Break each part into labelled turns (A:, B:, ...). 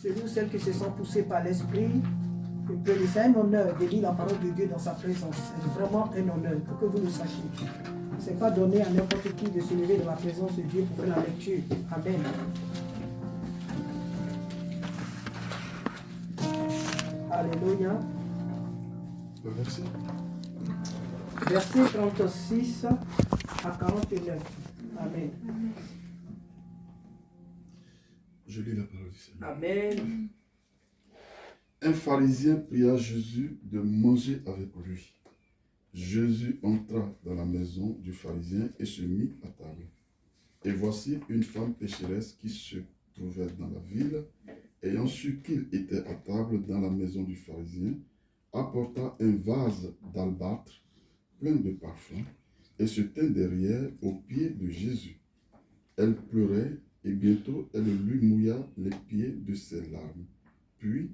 A: celui ou celle qui se sent poussé par l'esprit, c'est un honneur de lire la parole de Dieu dans sa présence. C'est vraiment un honneur, pour que vous le sachiez. Ce n'est pas donné à n'importe qui de se lever dans la présence de Dieu pour faire la lecture. Amen. Alléluia.
B: Merci.
A: Verset 36 à 49. Amen.
B: Je lis la parole du Seigneur.
A: Amen.
B: Un pharisien pria Jésus de manger avec lui. Jésus entra dans la maison du pharisien et se mit à table. Et voici une femme pécheresse qui se trouvait dans la ville, ayant su qu'il était à table dans la maison du pharisien, apporta un vase d'albâtre plein de parfums et se tint derrière aux pieds de Jésus. Elle pleurait et bientôt elle lui mouilla les pieds de ses larmes. Puis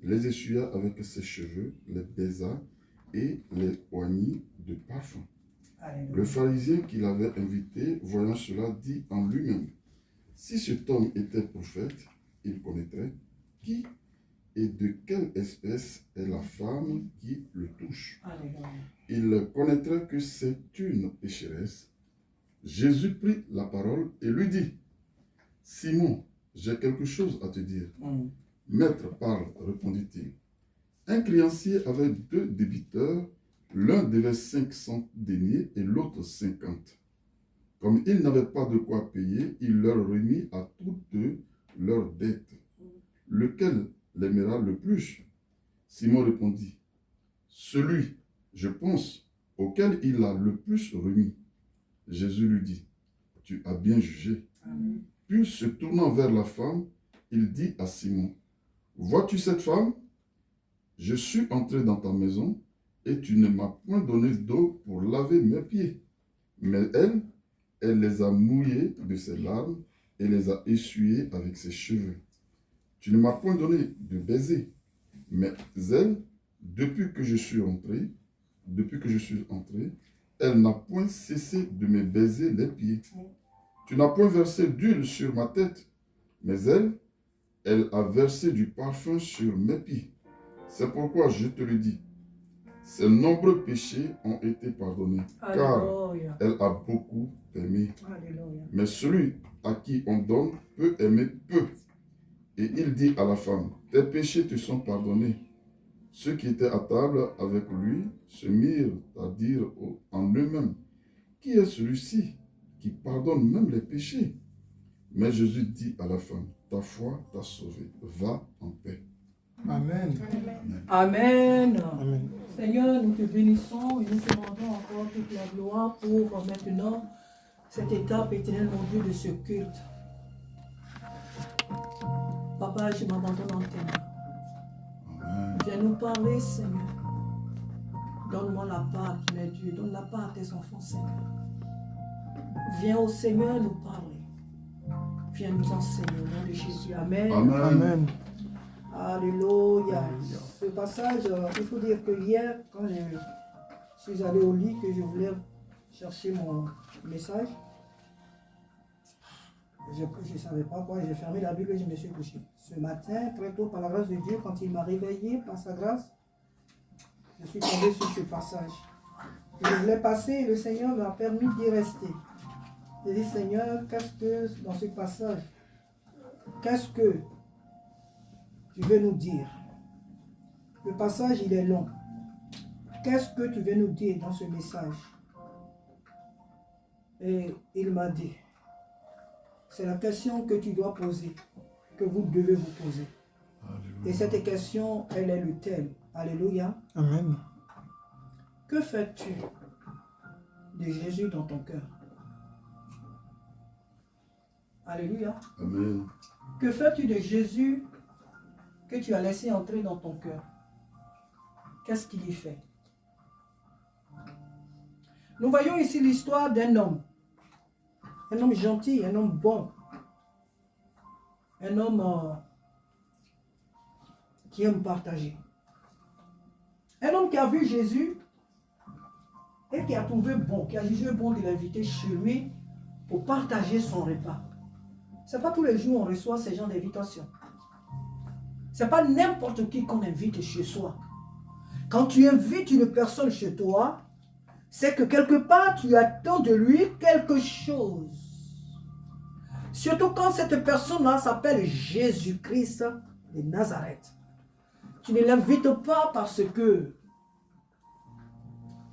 B: les essuya avec ses cheveux, les baisa et les oignit de parfum.
A: Alléluia.
B: Le pharisien qui l'avait invité, voyant cela, dit en lui-même, si cet homme était prophète, il connaîtrait qui et de quelle espèce est la femme qui le touche.
A: Alléluia.
B: Il connaîtrait que c'est une pécheresse. Jésus prit la parole et lui dit, Simon, j'ai quelque chose à te dire. Maître, parle, répondit-il. Un créancier avait 2 débiteurs, l'un devait 500 deniers et l'autre 50. Comme ils n'avaient pas de quoi payer, il leur remit à tous 2 leurs dettes. Lequel l'aimera le plus? Simon répondit, celui, je pense, auquel il a le plus remis. Jésus lui dit, tu as bien jugé.
A: Amen.
B: Puis se tournant vers la femme, il dit à Simon, vois-tu cette femme? Je suis entré dans ta maison et tu ne m'as point donné d'eau pour laver mes pieds. Mais elle les a mouillés de ses larmes et les a essuyés avec ses cheveux. Tu ne m'as point donné de baiser. Mais elle, depuis que je suis entré, elle n'a point cessé de me baiser les pieds. Tu n'as point versé d'huile sur ma tête, mais elle a versé du parfum sur mes pieds. C'est pourquoi je te le dis, ses nombreux péchés ont été pardonnés,
A: Alléluia.
B: car elle a beaucoup aimé.
A: Alléluia.
B: Mais celui à qui on donne peut aimer peu. Et il dit à la femme, tes péchés te sont pardonnés. Ceux qui étaient à table avec lui se mirent à dire en eux-mêmes, qui est celui-ci qui pardonne même les péchés? Mais Jésus dit à la femme, ta foi t'a sauvée, va en paix.
C: Amen.
A: Amen.
C: Amen.
A: Seigneur, nous te bénissons et nous te rendons encore toute la gloire pour maintenant cette étape éternelle, mon Dieu, de ce culte. Papa, je m'abandonne en tes mains.
B: Amen.
A: Viens nous parler, Seigneur. Donne-moi la part, mes Dieu. Donne la part à tes enfants, Seigneur. Viens au Seigneur nous parler. Viens nous enseigner au nom de Jésus. Amen.
B: Amen.
C: Amen.
A: Alléluia. Ce passage, il faut dire que hier, quand je suis allé au lit, que je voulais chercher mon message, je ne savais pas quoi, j'ai fermé la Bible et je me suis couché. Ce matin, très tôt, par la grâce de Dieu, quand il m'a réveillé, par sa grâce, je suis tombé sur ce passage. Je voulais passer et le Seigneur m'a permis d'y rester. J'ai dit, Seigneur, qu'est-ce que, dans ce passage, qu'est-ce que tu veux nous dire? Le passage, il est long. Qu'est-ce que tu veux nous dire dans ce message? Et il m'a dit, c'est la question que tu dois poser, que vous devez vous poser.
B: Alléluia.
A: Et cette question, elle est le thème. Alléluia.
C: Amen.
A: Que fais-tu de Jésus dans ton cœur? Alléluia.
B: Amen.
A: Que fais-tu de Jésus que tu as laissé entrer dans ton cœur? Qu'est-ce qu'il y fait? Nous voyons ici l'histoire d'un homme gentil, un homme bon, un homme qui aime partager. Un homme qui a vu Jésus et qui a trouvé bon, qui a jugé bon de l'inviter chez lui pour partager son repas. Ce n'est pas tous les jours on reçoit ces gens d'invitation. Ce n'est pas n'importe qui qu'on invite chez soi. Quand tu invites une personne chez toi, c'est que quelque part, tu attends de lui quelque chose. Surtout quand cette personne-là s'appelle Jésus-Christ de Nazareth. Tu ne l'invites pas parce que,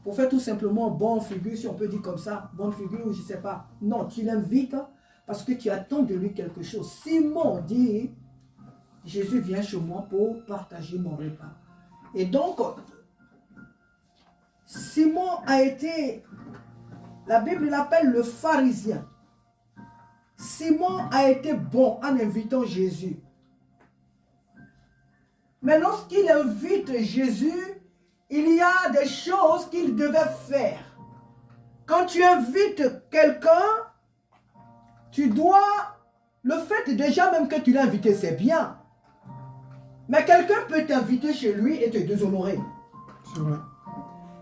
A: pour faire tout simplement bonne figure, si on peut dire comme ça, bonne figure ou je ne sais pas. Non, tu l'invites parce que tu attends de lui quelque chose. Simon dit, Jésus vient chez moi pour partager mon repas. Et donc, Simon a été, la Bible l'appelle le pharisien. Simon a été bon en invitant Jésus. Mais lorsqu'il invite Jésus, il y a des choses qu'il devait faire. Quand tu invites quelqu'un, tu dois, le fait déjà même que tu l'as invité, c'est bien. Mais quelqu'un peut t'inviter chez lui et te déshonorer.
C: C'est vrai.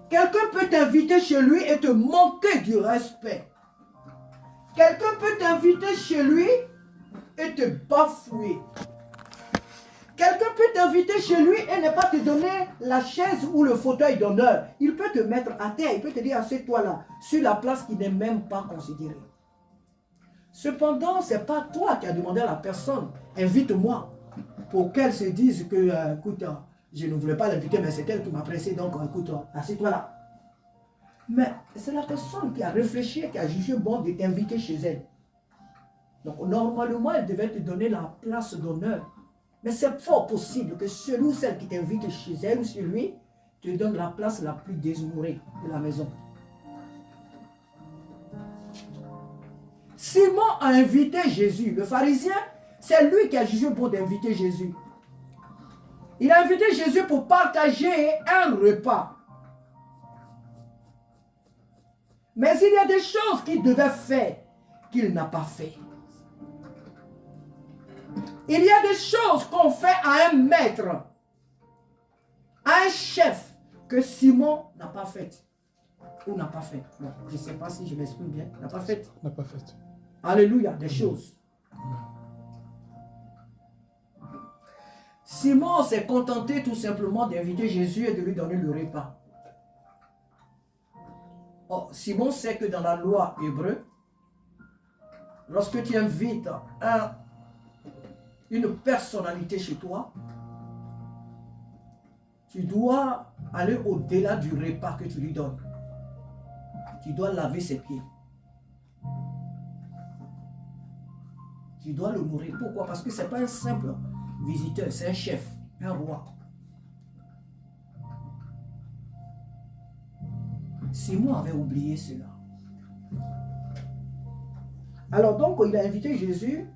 A: Quelqu'un peut t'inviter chez lui et te manquer du respect. Quelqu'un peut t'inviter chez lui et te bafouer. Quelqu'un peut t'inviter chez lui et ne pas te donner la chaise ou le fauteuil d'honneur. Il peut te mettre à terre, il peut te dire assieds-toi là, sur la place qui n'est même pas considérée. Cependant, ce n'est pas toi qui as demandé à la personne, invite-moi, pour qu'elle se dise que, écoute, je ne voulais pas l'inviter, mais c'est elle qui m'a pressé, donc écoute, assieds-toi là. Mais c'est la personne qui a réfléchi et qui a jugé bon de t'inviter chez elle. Donc normalement, elle devait te donner la place d'honneur. Mais c'est fort possible que celui ou celle qui t'invite chez elle ou chez lui te donne la place la plus déshonorée de la maison. Simon a invité Jésus. Le pharisien, c'est lui qui a jugé bon d'inviter Jésus. Il a invité Jésus pour partager un repas. Mais il y a des choses qu'il devait faire qu'il n'a pas fait. Il y a des choses qu'on fait à un maître, à un chef, que Simon n'a pas fait. Ou n'a pas fait. Bon, je ne sais pas si je m'exprime bien. N'a pas fait.
C: N'a pas fait.
A: Alléluia, des choses. Simon s'est contenté tout simplement d'inviter Jésus et de lui donner le repas. Oh, Simon sait que dans la loi hébreu, lorsque tu invites une personnalité chez toi, tu dois aller au-delà du repas que tu lui donnes. Tu dois laver ses pieds. Tu dois l'honorer. Pourquoi? Parce que ce n'est pas un simple visiteur, c'est un chef, un roi. Simon avait oublié cela. Alors donc, il a invité Jésus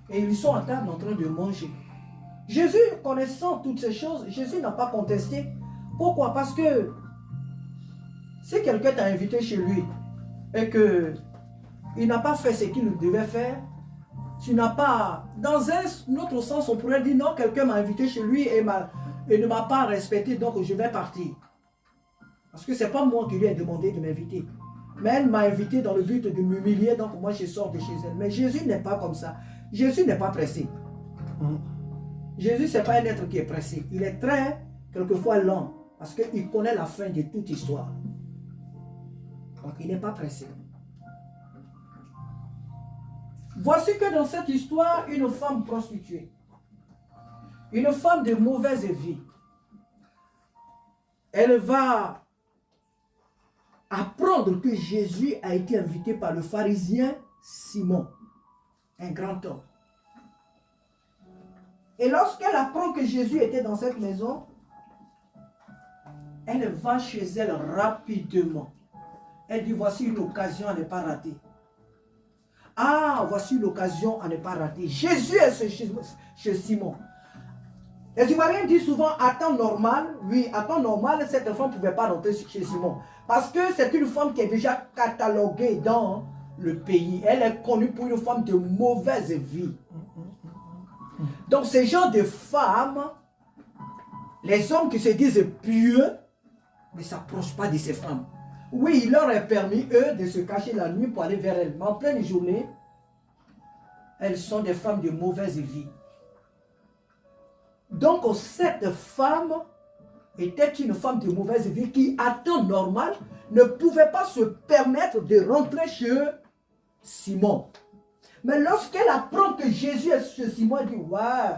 A: et ils sont à table en train de manger. Jésus, connaissant toutes ces choses, Jésus n'a pas contesté. Pourquoi? Parce que si quelqu'un t'a invité chez lui et qu'il n'a pas fait ce qu'il devait faire, tu n'as pas... Dans un autre sens, on pourrait dire non, quelqu'un m'a invité chez lui et ne m'a pas respecté, donc je vais partir. Parce que ce n'est pas moi qui lui ai demandé de m'inviter. Mais elle m'a invité dans le but de m'humilier, donc moi je sors de chez elle. Mais Jésus n'est pas comme ça. Jésus n'est pas pressé. Jésus, ce n'est pas un être qui est pressé. Il est très, quelquefois, lent. Parce qu'il connaît la fin de toute histoire. Donc il n'est pas pressé. Voici que dans cette histoire, une femme prostituée, une femme de mauvaise vie, elle va apprendre que Jésus a été invité par le pharisien Simon, un grand homme. Et lorsqu'elle apprend que Jésus était dans cette maison, elle va chez elle rapidement. Elle dit, voici une occasion à ne pas rater. Ah, voici l'occasion à ne pas rater. Jésus est chez Simon. Les Ivoiriens disent souvent, à temps normal, oui, à temps normal, cette femme ne pouvait pas rentrer chez Simon. Parce que c'est une femme qui est déjà cataloguée dans le pays. Elle est connue pour une femme de mauvaise vie. Donc, ces gens de femmes, les hommes qui se disent pieux, ne s'approchent pas de ces femmes. Oui, il leur est permis, eux, de se cacher la nuit pour aller vers elles. Mais en pleine journée, elles sont des femmes de mauvaise vie.
C: Donc cette femme était une femme de mauvaise vie qui, à temps normal, ne pouvait pas se permettre de rentrer chez Simon. Mais lorsqu'elle apprend que Jésus est chez Simon, elle dit, ouais,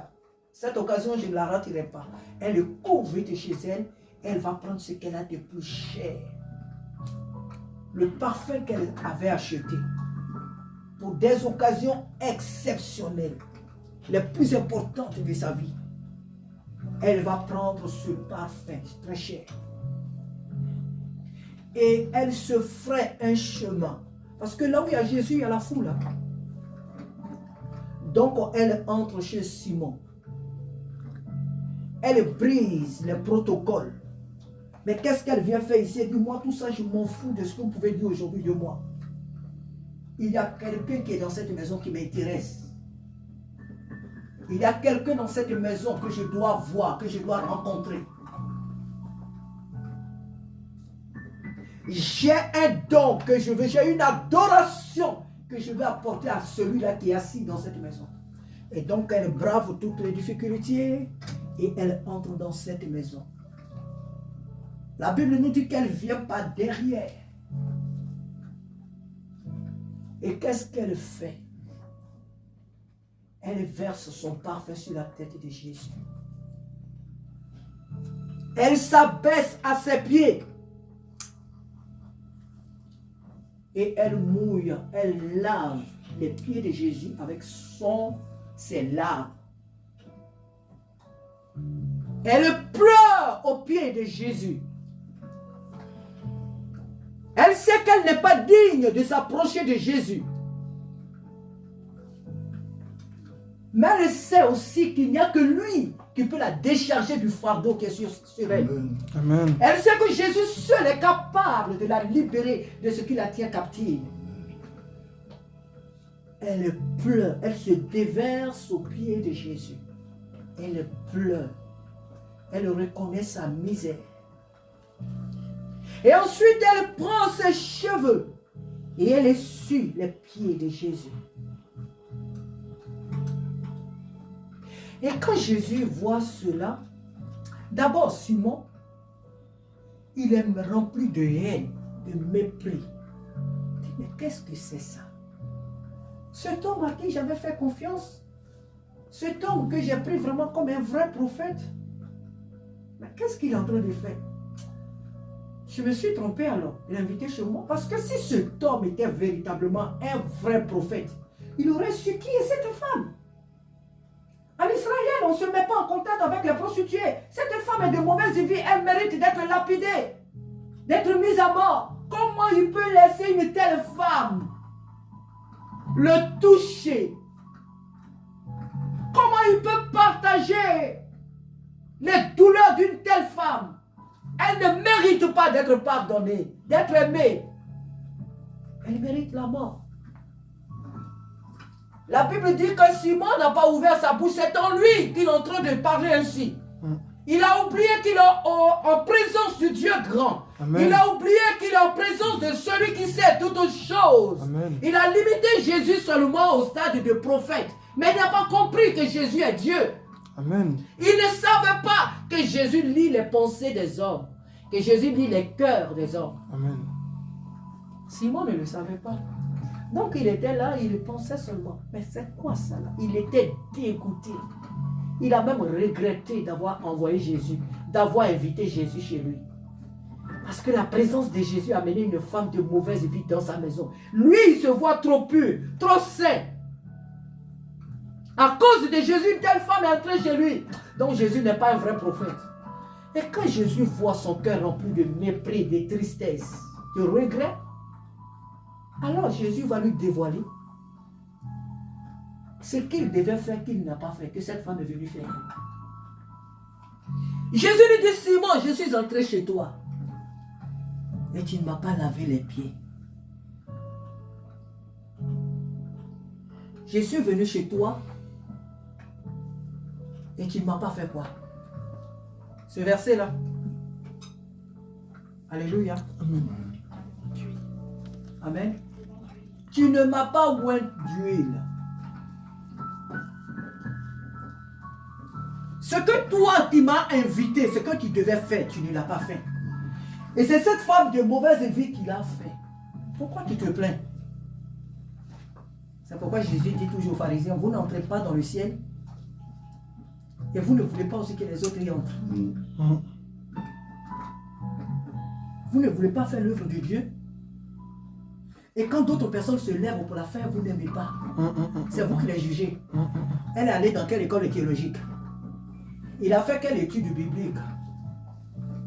C: cette occasion, je ne la raterai pas. Elle court vite chez elle, elle va prendre ce qu'elle a de plus cher. Le parfum qu'elle avait acheté pour des occasions exceptionnelles, les plus importantes de sa vie. Elle va prendre ce parfum très cher. Et elle se ferait un chemin. Parce que là où il y a Jésus, il y a la foule. Hein? Donc elle entre chez Simon. Elle brise les protocoles. Mais qu'est-ce qu'elle vient faire ici? Elle dit, moi tout ça, je m'en fous de ce que vous pouvez dire aujourd'hui de moi. Il y a quelqu'un qui est dans cette maison qui m'intéresse. Il y a quelqu'un dans cette maison que je dois voir, que je dois rencontrer. J'ai un don que je veux, j'ai une adoration que je veux apporter à celui-là qui est assis dans cette maison. Et donc elle brave toutes les difficultés et elle entre dans cette maison. La Bible nous dit qu'elle vient par derrière. Et qu'est-ce qu'elle fait? Elle verse son parfum sur la tête de Jésus. Elle s'abaisse à ses pieds. Et elle mouille, elle lave les pieds de Jésus avec ses larmes. Elle pleure aux pieds de Jésus. Elle sait qu'elle n'est pas digne de s'approcher de Jésus. Mais elle sait aussi qu'il n'y a que lui qui peut la décharger du fardeau qui est sur elle.
D: Amen.
C: Elle sait que Jésus seul est capable de la libérer de ce qui la tient captive. Elle pleure, elle se déverse aux pieds de Jésus. Elle pleure. Elle reconnaît sa misère. Et ensuite, elle prend ses cheveux et elle essuie les pieds de Jésus. Et quand Jésus voit cela, d'abord Simon, il est rempli de haine, de mépris. Il dit, mais qu'est-ce que c'est ça? Cet homme à qui j'avais fait confiance, cet homme que j'ai pris vraiment comme un vrai prophète, mais qu'est-ce qu'il est en train de faire? Je me suis trompé alors, l'inviter chez moi, parce que si cet homme était véritablement un vrai prophète, il aurait su qui est cette femme. En Israël, on ne se met pas en contact avec les prostituées. Cette femme est de mauvaise vie, elle mérite d'être lapidée, d'être mise à mort. Comment il peut laisser une telle femme le toucher? Comment il peut partager les douleurs d'une telle femme? Elle ne mérite pas d'être pardonnée, d'être aimée. Elle mérite la mort. La Bible dit que Simon n'a pas ouvert sa bouche. C'est en lui qu'il est en train de parler ainsi. Il a oublié qu'il est en présence du Dieu grand.
D: Amen.
C: Il a oublié qu'il est en présence de celui qui sait toutes choses.
D: Amen.
C: Il a limité Jésus seulement au stade de prophète. Mais il n'a pas compris que Jésus est Dieu.
D: Amen.
C: Il ne savait pas que Jésus lit les pensées des hommes, que Jésus lit les cœurs des hommes.
D: Amen.
C: Simon ne le savait pas. Donc il était là, il pensait seulement, mais c'est quoi ça là? Il était dégoûté. Il a même regretté d'avoir envoyé Jésus, d'avoir invité Jésus chez lui. Parce que la présence de Jésus a amené une femme de mauvaise vie dans sa maison. Lui, il se voit trop pur, trop saint. À cause de Jésus, une telle femme est entrée chez lui. Donc Jésus n'est pas un vrai prophète. Et quand Jésus voit son cœur rempli de mépris, de tristesse, de regret, alors Jésus va lui dévoiler ce qu'il devait faire, qu'il n'a pas fait, que cette femme est venue faire. Jésus lui dit, Simon, je suis entré chez toi. Et tu ne m'as pas lavé les pieds. Je suis venu chez toi. Et tu ne m'as pas fait quoi? Ce verset-là. Alléluia.
D: Amen.
C: Amen. Tu ne m'as pas oint d'huile. Ce que toi, tu m'as invité, ce que tu devais faire, tu ne l'as pas fait. Et c'est cette femme de mauvaise vie qui l'a fait. Pourquoi tu te plains? C'est pourquoi Jésus dit toujours aux pharisiens, vous n'entrez pas dans le ciel et vous ne voulez pas aussi que les autres y entrent. Vous ne voulez pas faire l'œuvre de Dieu. Et quand d'autres personnes se lèvent pour la faire, vous n'aimez pas. C'est vous qui les jugez. Elle est allée dans quelle école théologique? Il a fait quelle étude biblique?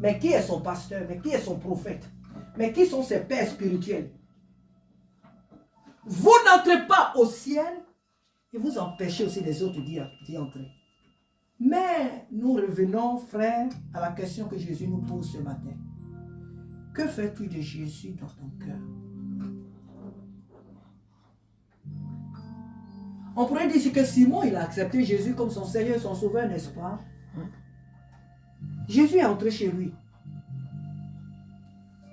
C: Mais qui est son pasteur? Mais qui est son prophète? Mais qui sont ses pères spirituels? Vous n'entrez pas au ciel et vous empêchez aussi les autres d'y entrer. Mais nous revenons, frères, à la question que Jésus nous pose ce matin. Que fais-tu de Jésus dans ton cœur? On pourrait dire que Simon, il a accepté Jésus comme son Seigneur et son Sauveur, n'est-ce pas? Jésus est entré chez lui.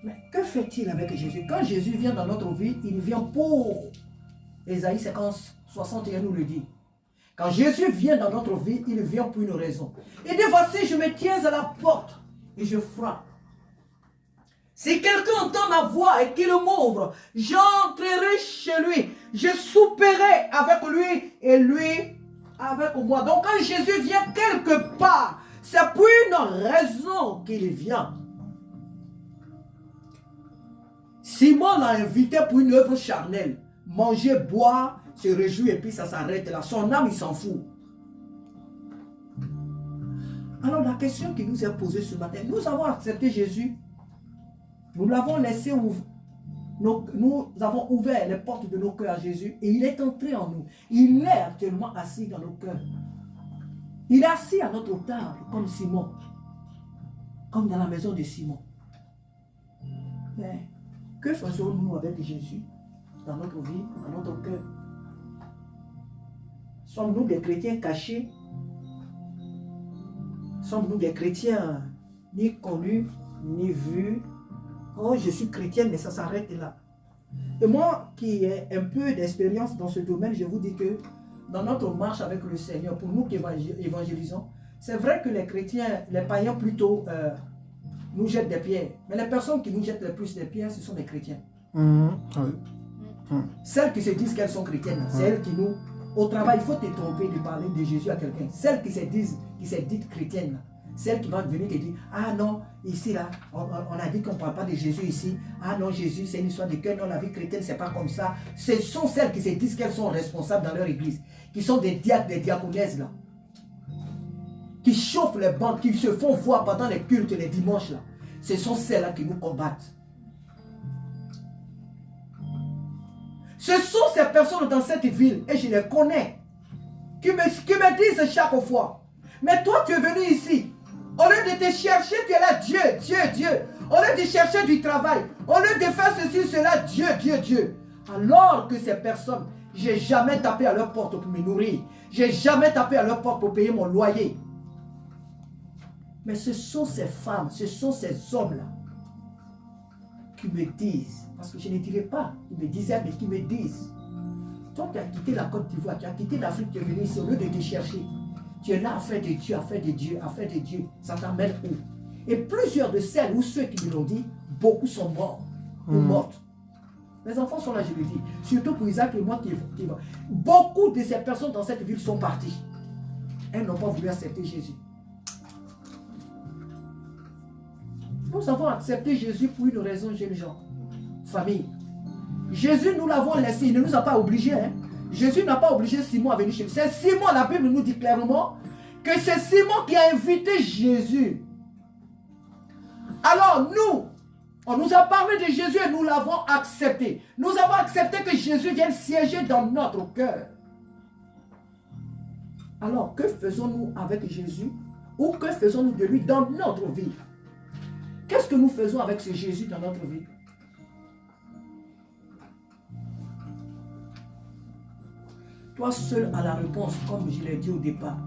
C: Mais que fait-il avec Jésus? Quand Jésus vient dans notre vie, il vient pour... Ésaïe 50, 61 nous le dit. Quand Jésus vient dans notre vie, il vient pour une raison. Il dit, voici, je me tiens à la porte et je frappe. Si quelqu'un entend ma voix et qu'il m'ouvre, j'entrerai chez lui. Je souperai avec lui et lui avec moi. Donc quand Jésus vient quelque part, c'est pour une raison qu'il vient. Simon l'a invité pour une œuvre charnelle. Manger, boire, se réjouir et puis ça s'arrête là. Son âme, il s'en fout. Alors la question qui nous est posée ce matin, nous avons accepté Jésus. Nous l'avons laissé ouvrir. Nous avons ouvert les portes de nos cœurs à Jésus et il est entré en nous. Il est actuellement assis dans nos cœurs. Il est assis à notre table comme Simon. Comme dans la maison de Simon. Mais que faisons-nous avec Jésus dans notre vie, dans notre cœur? Sommes-nous des chrétiens cachés? Sommes-nous des chrétiens ni connus, ni vus? Oh, je suis chrétienne, mais ça s'arrête là. Et moi, qui ai un peu d'expérience dans ce domaine, je vous dis que dans notre marche avec le Seigneur, pour nous qui évangélisons, c'est vrai que les chrétiens, les païens plutôt, nous jettent des pierres. Mais les personnes qui nous jettent le plus des pierres, ce sont les chrétiens. Celles qui se disent qu'elles sont chrétiennes, c'est elles qui nous... Au travail, il faut te tromper de parler de Jésus à quelqu'un. Celles qui se disent chrétiennes, celle qui va venir te dire, ah non, ici là, on a dit qu'on ne parle pas de Jésus ici. Ah non, Jésus, c'est une histoire de cœur. Non, la vie chrétienne, c'est pas comme ça. Ce sont celles qui se disent qu'elles sont responsables dans leur église, qui sont des diacres, des diaconesses là, qui chauffent les bancs, qui se font voir pendant les cultes les dimanches là. Ce sont celles-là qui nous combattent. Ce sont ces personnes dans cette ville, et je les connais, qui me disent chaque fois, mais toi tu es venu ici, au lieu de te chercher, tu es là, Dieu, Dieu, Dieu. Au lieu de chercher du travail, au lieu de faire ceci, cela, Dieu, Dieu, Dieu. Alors que ces personnes, j'ai jamais tapé à leur porte pour me nourrir. J'ai jamais tapé à leur porte pour payer mon loyer. Mais ce sont ces femmes, ce sont ces hommes-là qui me disent, parce que je ne dirais pas, ils me disaient, mais qui me disent, toi tu as quitté la Côte d'Ivoire, tu as quitté l'Afrique, tu es venu ici, au lieu de te chercher. Tu es là à faire de Dieu, à faire de Dieu, à faire de Dieu. Ça t'emmène où? Et plusieurs de celles ou ceux qui me l'ont dit, beaucoup sont morts ou mortes. Les enfants sont là, je le dis. Surtout pour Isaac et moi qui va. Beaucoup de ces personnes dans cette ville sont parties. Elles n'ont pas voulu accepter Jésus. Nous avons accepté Jésus pour une raison, jeunes gens. Famille. Jésus, nous l'avons laissé. Il ne nous a pas obligés. Hein. Jésus n'a pas obligé Simon à venir chez lui. C'est Simon, la Bible nous dit clairement que c'est Simon qui a invité Jésus. Alors nous, on nous a parlé de Jésus et nous l'avons accepté. Nous avons accepté que Jésus vienne siéger dans notre cœur. Alors que faisons-nous avec Jésus? Ou que faisons-nous de lui dans notre vie? Qu'est-ce que nous faisons avec ce Jésus dans notre vie? Toi seul as la réponse, comme je l'ai dit au départ.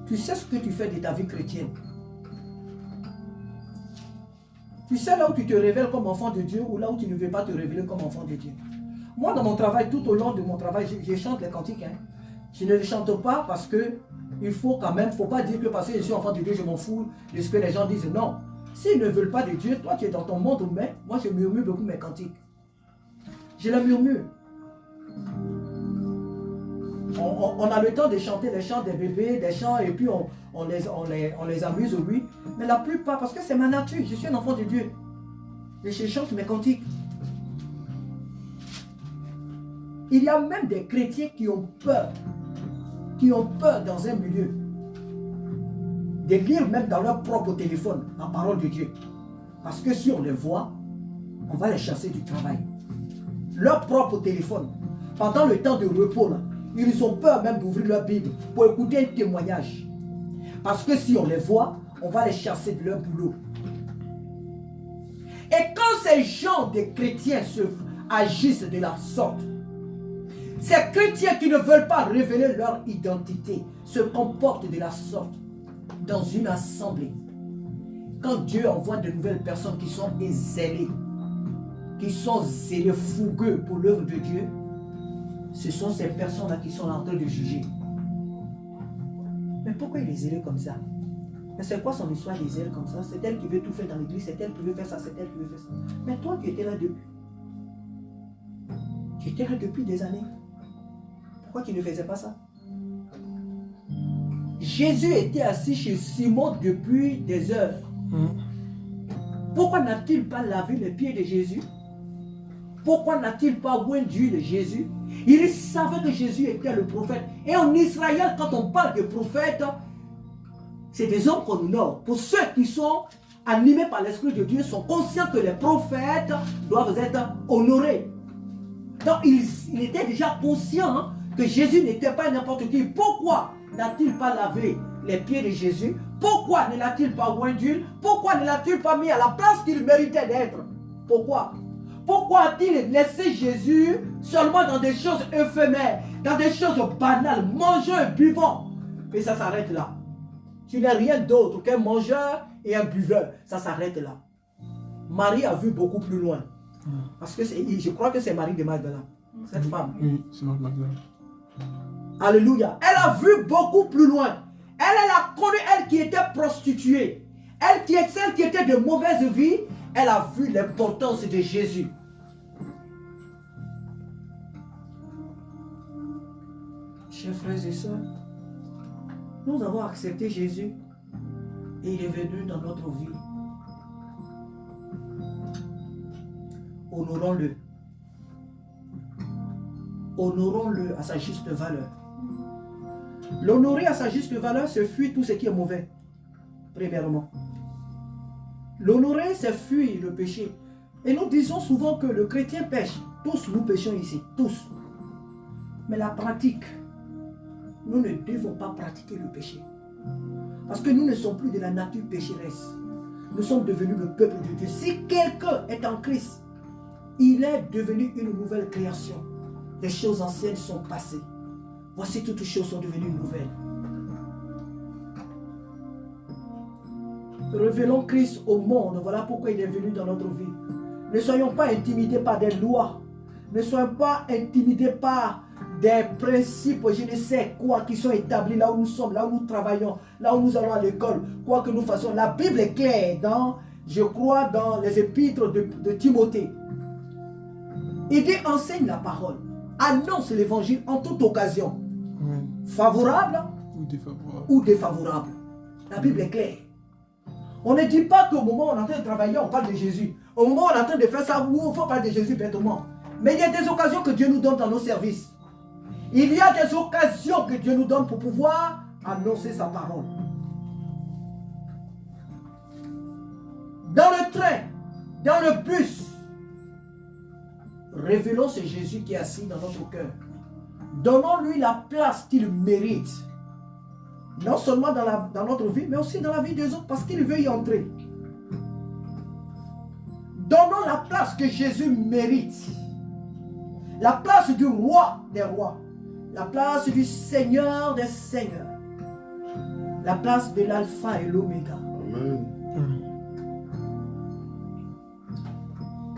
C: Tu sais ce que tu fais de ta vie chrétienne. Tu sais là où tu te révèles comme enfant de Dieu ou là où tu ne veux pas te révéler comme enfant de Dieu. Moi, dans mon travail, tout au long de mon travail, je chante les cantiques. Hein. Je ne les chante pas parce que il faut quand même, il ne faut pas dire que parce que je suis enfant de Dieu, je m'en fous de ce que les gens disent. Non. S'ils ne veulent pas de Dieu, toi tu es dans ton monde, mais moi je murmure beaucoup mes cantiques. Je les murmure. On a le temps de chanter les chants des bébés, des chants, et puis on les amuse, oui. Mais la plupart, parce que c'est ma nature, je suis un enfant de Dieu. Et je chante mes cantiques. Il y a même des chrétiens qui ont peur dans un milieu, de lire même dans leur propre téléphone la parole de Dieu. Parce que si on les voit, on va les chasser du travail. Leur propre téléphone. Pendant le temps de repos, là, ils ont peur même d'ouvrir leur Bible pour écouter un témoignage. Parce que si on les voit, on va les chasser de leur boulot. Et quand ces gens des chrétiens agissent de la sorte, ces chrétiens qui ne veulent pas révéler leur identité se comportent de la sorte dans une assemblée. Quand Dieu envoie de nouvelles personnes qui sont zélées, fougueux pour l'œuvre de Dieu, ce sont ces personnes-là qui sont en train de juger. Mais pourquoi il est zélé comme ça? Mais c'est quoi son histoire des zèles comme ça? C'est elle qui veut tout faire dans l'église, c'est elle qui veut faire ça, c'est elle qui veut faire ça. Mais toi, tu étais là depuis. Tu étais là depuis des années. Pourquoi tu ne faisais pas ça? Jésus était assis chez Simon depuis des heures. Pourquoi n'a-t-il pas lavé les pieds de Jésus? Pourquoi n'a-t-il pas oint d'huile Jésus? Il savait que Jésus était le prophète. Et en Israël, quand on parle de prophète, c'est des hommes qu'on honore. Pour ceux qui sont animés par l'Esprit de Dieu, sont conscients que les prophètes doivent être honorés. Donc il était déjà conscient que Jésus n'était pas n'importe qui. Pourquoi n'a-t-il pas lavé les pieds de Jésus? Pourquoi ne l'a-t-il pas oint d'huile? Pourquoi ne l'a-t-il pas mis à la place qu'il méritait d'être? Pourquoi? Pourquoi a-t-il laissé Jésus seulement dans des choses éphémères, dans des choses banales, mangeur et buvant? Et ça s'arrête là. Tu n'es rien d'autre qu'un mangeur et un buveur. Ça s'arrête là. Marie a vu beaucoup plus loin. Parce que je crois que c'est Marie de Magdala, cette femme.
D: Oui, c'est Marie Magdala.
C: Alléluia. Elle a vu beaucoup plus loin. Elle a connu, elle qui était prostituée. Elle qui est celle qui était de mauvaise vie. Elle a vu l'importance de Jésus. Chers frères et sœurs, nous avons accepté Jésus et il est venu dans notre vie. Honorons-le. Honorons-le à sa juste valeur. L'honorer à sa juste valeur, c'est fuir tout ce qui est mauvais. Premièrement. L'honorer, c'est fuir le péché. Et nous disons souvent que le chrétien pêche. Tous nous péchons ici. Tous. Mais la pratique, nous ne devons pas pratiquer le péché. Parce que nous ne sommes plus de la nature pécheresse. Nous sommes devenus le peuple de Dieu. Si quelqu'un est en Christ, il est devenu une nouvelle création. Les choses anciennes sont passées. Voici toutes choses sont devenues nouvelles. Révélons Christ au monde. Voilà pourquoi il est venu dans notre vie. Ne soyons pas intimidés par des lois. Ne soyons pas intimidés par des principes, je ne sais quoi, qui sont établis là où nous sommes, là où nous travaillons, là où nous allons à l'école. Quoi que nous fassions, la Bible est claire je crois, dans les épîtres de Timothée. Il dit, enseigne la parole. Annonce l'évangile en toute occasion.
D: Amen.
C: Favorable ou défavorable. La Bible est claire. On ne dit pas qu'au moment où on est en train de travailler, on parle de Jésus. Au moment où on est en train de faire ça, il faut parler de Jésus bêtement. Mais il y a des occasions que Dieu nous donne dans nos services. Il y a des occasions que Dieu nous donne pour pouvoir annoncer sa parole. Dans le train, dans le bus, révélons ce Jésus qui est assis dans notre cœur. Donnons-lui la place qu'il mérite. Non seulement dans notre vie, mais aussi dans la vie des autres, parce qu'il veut y entrer. Donnons la place que Jésus mérite. La place du roi des rois. La place du Seigneur des seigneurs. La place de l'alpha et l'oméga.
B: Amen.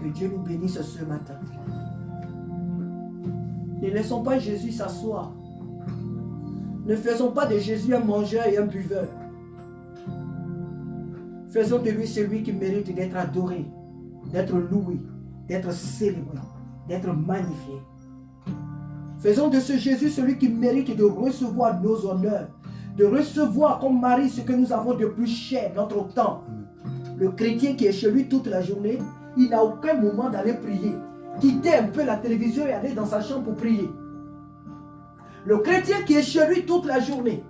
C: Que Dieu nous bénisse ce matin. Ne laissons pas Jésus s'asseoir.
A: Ne faisons pas de Jésus un mangeur et un buveur. Faisons de lui celui qui mérite d'être adoré, d'être loué, d'être célébré, d'être magnifié. Faisons de ce Jésus celui qui mérite de recevoir nos honneurs, de recevoir comme Marie ce que nous avons de plus cher, notre temps. Le chrétien qui est chez lui toute la journée, il n'a aucun moment d'aller prier. Quitter un peu la télévision et aller dans sa chambre pour prier. Le chrétien qui est chez lui toute la journée,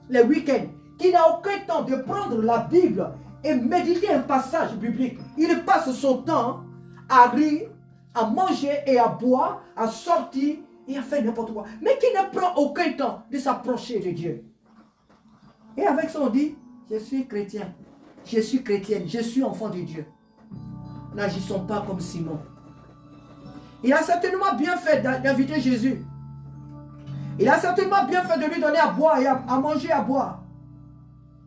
A: les week-ends, qui n'a aucun temps de prendre la Bible et méditer un passage biblique. Il passe son temps à rire, à manger et à boire, à sortir et à faire n'importe quoi. Mais qui ne prend aucun temps de s'approcher de Dieu. Et avec ça on dit, je suis chrétien, je suis chrétienne, je suis enfant de Dieu. N'agissons pas comme Simon. Il a certainement bien fait d'inviter Jésus. Il a certainement bien fait de lui donner à boire et à manger, à boire.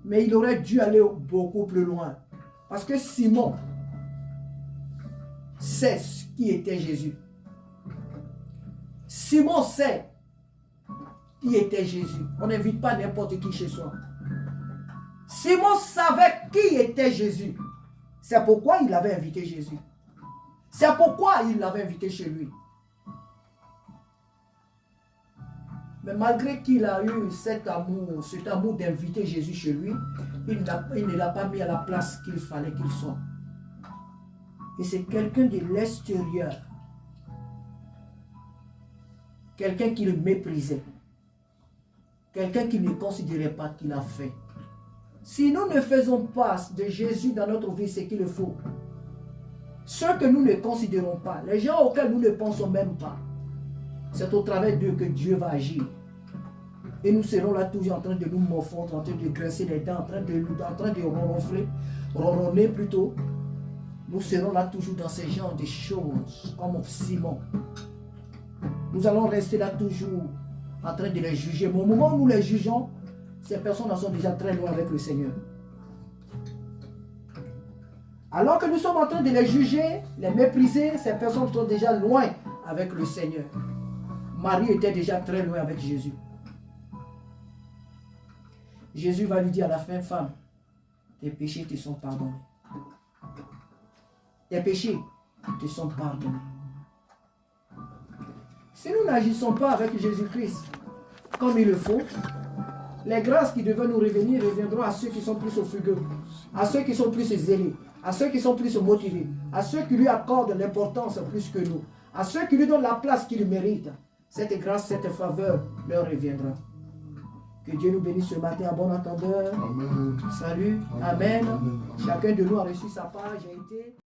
A: Mais il aurait dû aller beaucoup plus loin. Parce que Simon sait qui était Jésus. Simon sait qui était Jésus. On n'invite pas n'importe qui chez soi. Simon savait qui était Jésus. C'est pourquoi il avait invité Jésus. C'est pourquoi il l'avait invité chez lui. Mais malgré qu'il a eu cet amour d'inviter Jésus chez lui, il ne l'a pas mis à la place qu'il fallait qu'il soit. Et c'est quelqu'un de l'extérieur. Quelqu'un qui le méprisait. Quelqu'un qui ne considérait pas qu'il a fait. Si nous ne faisons pas de Jésus dans notre vie ce qu'il faut, ceux que nous ne considérons pas, les gens auxquels nous ne pensons même pas, c'est au travers d'eux que Dieu va agir. Et nous serons là toujours en train de nous morfondre, en train de grincer les dents, en train de ronronner plutôt. Nous serons là toujours dans ce genre de choses, comme Simon. Nous allons rester là toujours en train de les juger. Mais au moment où nous les jugeons, ces personnes en sont déjà très loin avec le Seigneur. Alors que nous sommes en train de les juger, les mépriser, ces personnes sont déjà loin avec le Seigneur. Marie était déjà très loin avec Jésus. Jésus va lui dire à la fin, femme, tes péchés te sont pardonnés. Tes péchés te sont pardonnés. Si nous n'agissons pas avec Jésus-Christ comme il le faut, les grâces qui devaient nous revenir reviendront à ceux qui sont plus fougueux, à ceux qui sont plus zélés, à ceux qui sont plus motivés, à ceux qui lui accordent l'importance plus que nous, à ceux qui lui donnent la place qu'il mérite. Cette grâce, cette faveur leur reviendra. Que Dieu nous bénisse ce matin à bon entendeur.
B: Amen.
A: Salut. Amen. Chacun de nous a reçu sa part. J'ai été...